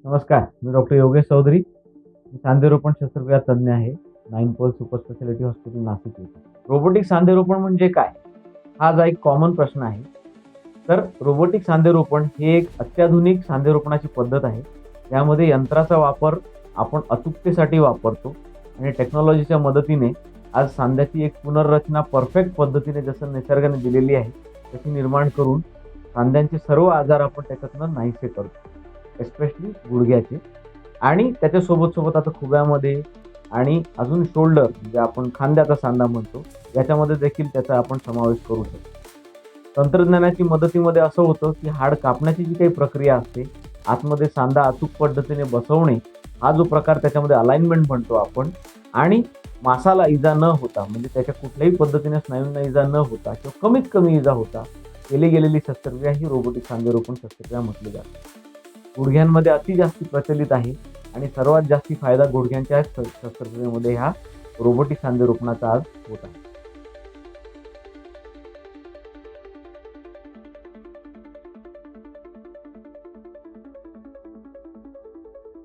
नमस्कार, मी डॉक्टर योगेश चौधरी. मी सांधेरोपण शस्त्रक्रिया तज्ञ आहे. 9 सुपर स्पेशालिटी हॉस्पिटल नाशिक येथे. रोबोटिक सांधेरोपण म्हणजे काय? हा जो एक कॉमन प्रश्न आहे. तर रोबोटिक सांधेरोपण हे एक अत्याधुनिक सांधेरोपणाची पद्धत आहे. यामध्ये यंत्राचा वापर आपण अचूकतेसाठी वापरतो आणि टेक्नॉलॉजीच्या मदतीने आज सांध्याची एक पुनर्रचना परफेक्ट पद्धतीने जसं निसर्गाने दिलेली आहे, तशी निर्माण करून सांध्यांचे सर्व आजार आपण त्याच्यातनं नाहीसे करतो. एस्पेशली गुडघ्याचे आणि त्याच्यासोबत आता खुब्यामध्ये आणि अजून शोल्डर जे आपण खांद्याचा सांधा म्हणतो, याच्यामध्ये देखील त्याचा आपण समावेश करू शकतो. तंत्रज्ञानाची मदतीमध्ये असं होतं, की हाड कापण्याची जी काही प्रक्रिया असते, आतमध्ये सांधा अचूक पद्धतीने बसवणे, हा जो प्रकार त्याच्यामध्ये अलाइनमेंट म्हणतो आपण आणि मासाला इजा न होता म्हणजे त्याच्या कुठल्याही पद्धतीने स्नायूंना इजा न होता किंवा कमीत कमी इजा होता केली गेलेली शस्त्रक्रिया ही रोबोटिक सांधेरोपण शस्त्रक्रिया म्हटली जाते. गुडघ्यांमध्ये अति जास्त प्रचलित आहे आणि सर्वात जास्ती फायदा गुडघ्यांच्या शस्त्रक्रियेमध्ये ह्या रोबोटिक सांधेरोपणाचा आज होत आहे.